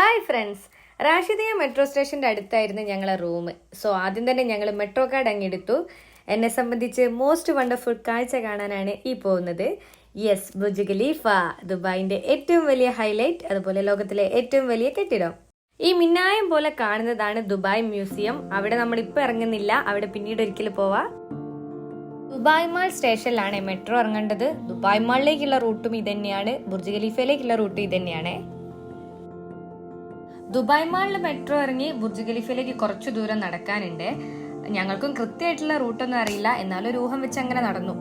Hi friends, Rashidiya metro സ്റ്റേഷൻ്റെ അടുത്തായിരുന്നു ഞങ്ങളെ room. So ആദ്യം തന്നെ ഞങ്ങൾ മെട്രോ കാർഡ് അങ്ങെടുത്തു. എന്നെ സംബന്ധിച്ച് മോസ്റ്റ് വണ്ടർഫുൾ കാഴ്ച കാണാനാണ് ഈ പോകുന്നത്. യെസ്, ബുർജ് ഖലീഫ, ദുബായിൻ്റെ ഏറ്റവും വലിയ ഹൈലൈറ്റ്, അതുപോലെ ലോകത്തിലെ ഏറ്റവും വലിയ കെട്ടിടം. ഈ മിന്നായം പോലെ കാണുന്നതാണ് ദുബായ് മ്യൂസിയം. അവിടെ നമ്മൾ ഇപ്പോൾ ഇറങ്ങുന്നില്ല, അവിടെ പിന്നീട് ഒരിക്കലും പോവാം. ദുബായ് മാൾ സ്റ്റേഷനിലാണ് മെട്രോ ഇറങ്ങേണ്ടത്. ദുബായ് മാളിലേക്കുള്ള റൂട്ടും ഇതന്നെയാണ്, ബുർജ് ഖലീഫയിലേക്കുള്ള റൂട്ടും ഇതന്നെയാണ്. ദുബായ് മാളിൽ മെട്രോ ഇറങ്ങി ബുർജ് ഖലീഫയിലേക്ക് കുറച്ചു ദൂരം നടക്കാനുണ്ട്. ഞങ്ങൾക്കും കൃത്യമായിട്ടുള്ള റൂട്ടൊന്നും അറിയില്ല, എന്നാലും ഒരു ഊഹം വെച്ച് അങ്ങനെ നടന്നു.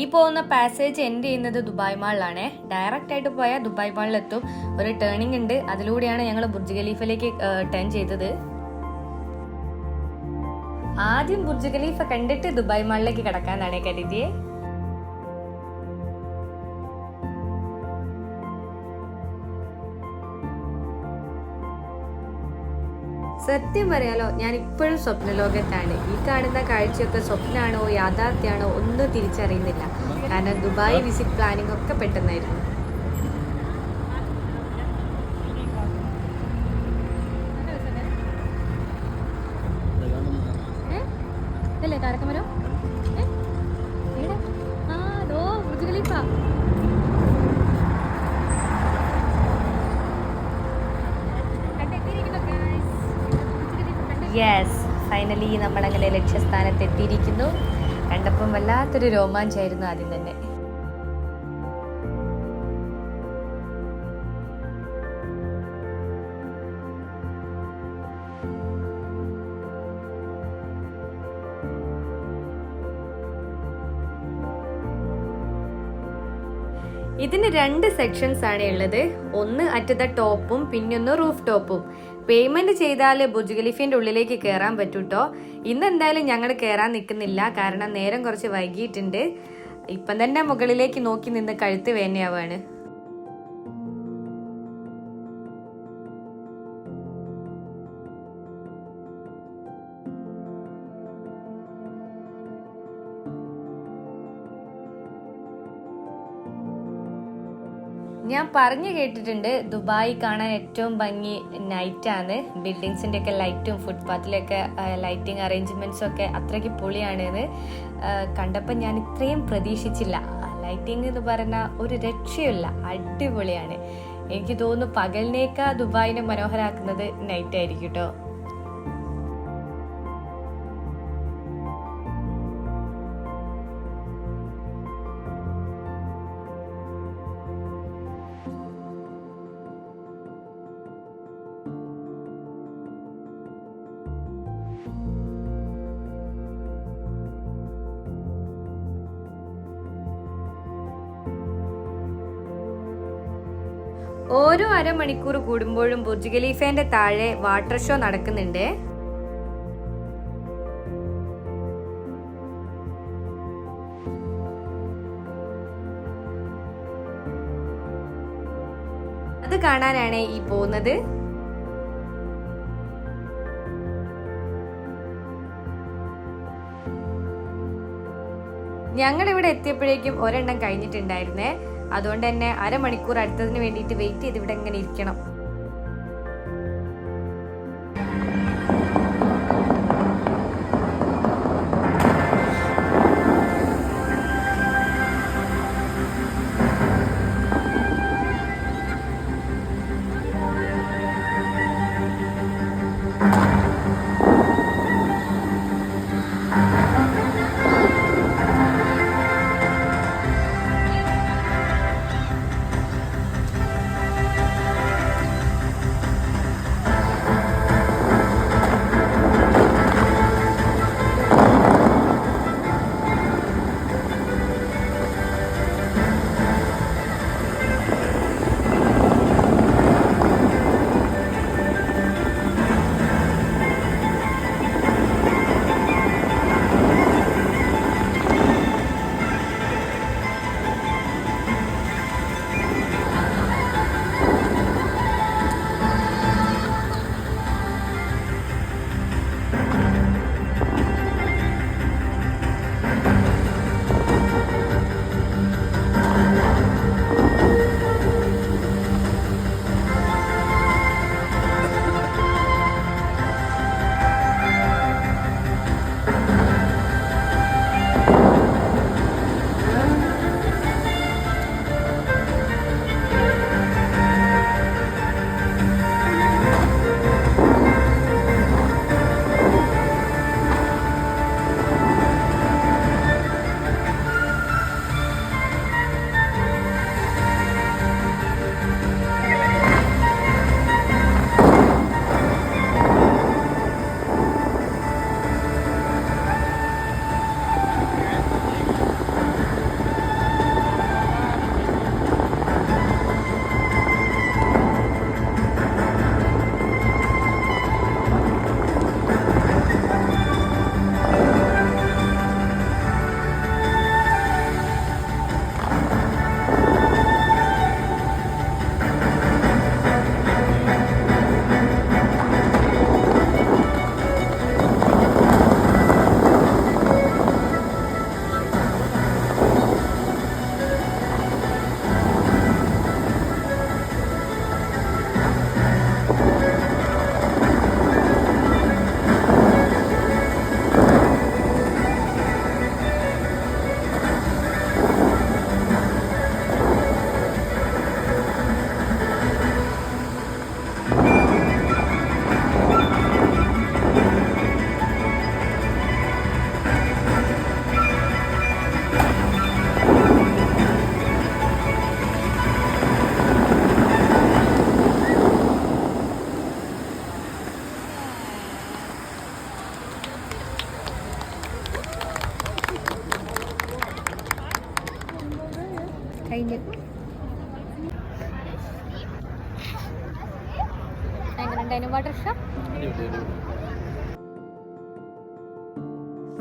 ഈ പോകുന്ന പാസേജ് എൻഡ് ചെയ്യുന്നത് ദുബായ് മാളിലാണ്. ഡയറക്റ്റ് ആയിട്ട് പോയാൽ ദുബായ് മാളിലെത്തും. ഒരു ടേണിംഗ് ഉണ്ട്, അതിലൂടെയാണ് ഞങ്ങൾ ബുർജ് ഖലീഫയിലേക്ക് ടേൺ ചെയ്തത്. ആദ്യം ബുർജ് ഖലീഫ കണ്ടിട്ട് ദുബായ് മാളിലേക്ക് കടക്കാന്നാണ് കരുതിയെ. സത്യം പറയാലോ, ഞാൻ ഇപ്പോഴും സ്വപ്നലോകത്താണ്. ഈ കാണുന്ന കാഴ്ചയൊക്കെ സ്വപ്നമാണോ യാഥാർത്ഥ്യമാണോ ഒന്നും തിരിച്ചറിയുന്നില്ല. കാരണം ദുബായ് വിസിറ്റ് പ്ലാനിംഗ് ഒക്കെ പെട്ടെന്നായിരുന്നു. യെസ്, ഫൈനലി നമ്മളങ്ങനെ ലക്ഷ്യസ്ഥാനത്ത് എത്തിയിരിക്കുന്നു. കണ്ടപ്പം വല്ലാത്തൊരു രോമാഞ്ചായിരുന്നു ആദ്യം തന്നെ. ഇതിന് 2 സെക്ഷൻസ് ആണ് ഉള്ളത്. ഒന്ന് അറ്റ് ദ ടോപ്പും പിന്നൊന്ന് റൂഫ് ടോപ്പും. പേയ്മെന്റ് ചെയ്താൽ ബുർജ് ഖലീഫിന്റെ ഉള്ളിലേക്ക് കയറാൻ പറ്റൂട്ടോ. ഇന്ന് എന്തായാലും ഞങ്ങൾ കയറാൻ നിൽക്കുന്നില്ല, കാരണം നേരം കുറച്ച് വൈകിയിട്ടുണ്ട്. ഇപ്പം തന്നെ മുകളിലേക്ക് നോക്കി നിന്ന് കഴുത്ത് വേനയാവാണ്. ഞാൻ പറഞ്ഞു കേട്ടിട്ടുണ്ട് ദുബായ് കാണാൻ ഏറ്റവും ഭംഗി നൈറ്റാണ്. ബിൽഡിങ്സിൻ്റെ ഒക്കെ ലൈറ്റും ഫുട്പാത്തിലൊക്കെ ലൈറ്റിംഗ് അറേഞ്ച്മെന്റ്സും ഒക്കെ അത്രയ്ക്ക് പൊളിയാണെന്ന്. കണ്ടപ്പോൾ ഞാൻ ഇത്രയും പ്രതീക്ഷിച്ചില്ല. ലൈറ്റിംഗ് എന്ന് പറഞ്ഞാൽ ഒരു രക്ഷയില്ല, അടിപൊളിയാണ്. എനിക്ക് തോന്നുന്നു പകലിനേക്കാൾ ദുബായിനെ മനോഹരാക്കുന്നത് നൈറ്റ് ആയിരിക്കും കേട്ടോ. ഓരോ അരമണിക്കൂർ കൂടുമ്പോഴും ബുർജ് ഖലീഫേന്റെ താഴെ വാട്ടർ ഷോ നടക്കുന്നുണ്ട്. അത് കാണാനാണ് ഈ പോകുന്നത്. ഞങ്ങളിവിടെ എത്തിയപ്പോഴേക്കും ഒരെണ്ണം കഴിഞ്ഞിട്ടുണ്ടായിരുന്നേ. അതുകൊണ്ട് തന്നെ അരമണിക്കൂർ അടുത്തതിന് വേണ്ടിയിട്ട് വെയിറ്റ് ചെയ്ത് ഇവിടെ ഇങ്ങനെ ഇരിക്കണം.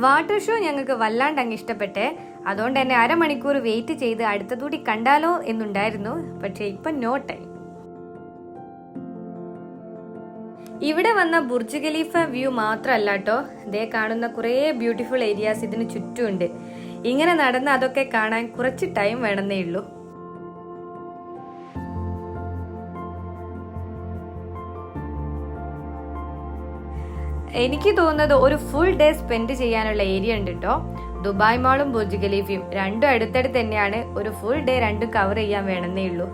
വാട്ടർ ഷോ ഞങ്ങൾക്ക് വല്ലാണ്ട് അങ്ങ് ഇഷ്ടപ്പെട്ടെ. അതുകൊണ്ട് തന്നെ അരമണിക്കൂർ വെയിറ്റ് ചെയ്ത് അടുത്തതൂടി കണ്ടാലോ എന്നുണ്ടായിരുന്നു. പക്ഷെ ഇപ്പൊ നോ ടൈം. ഇവിടെ വന്ന ബുർജ് ഖലീഫ വ്യൂ മാത്രമല്ല കേട്ടോ, ഇതേ കാണുന്ന കുറേ ബ്യൂട്ടിഫുൾ ഏരിയാസ് ഇതിന് ചുറ്റുമുണ്ട്. ഇങ്ങനെ നടന്ന് അതൊക്കെ കാണാൻ കുറച്ച് ടൈം വേണമെന്നേ ഉള്ളൂ. എനിക്ക് തോന്നുന്നത് ഒരു ഫുൾ ഡേ സ്പെൻഡ് ചെയ്യാനുള്ള ഏരിയ ഉണ്ട് കേട്ടോ. ദുബായ് മാളും ബുർജ് ഖലീഫയും രണ്ടും അടുത്തടുത്ത് തന്നെയാണ്. ഒരു ഫുൾ ഡേ രണ്ടും കവർ ചെയ്യാൻ വേണമെന്നേ ഉള്ളൂ.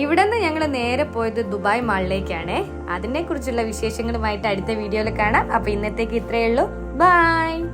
ഇവിടെ നിന്ന് ഞങ്ങൾ നേരെ പോയത് ദുബായ് മാളിലേക്കാണ്. അതിനെ കുറിച്ചുള്ള വിശേഷങ്ങളുമായിട്ട് അടുത്ത വീഡിയോയിൽ കാണാം. അപ്പൊ ഇന്നത്തേക്ക് ഇത്രയേ ഉള്ളൂ. ബൈ.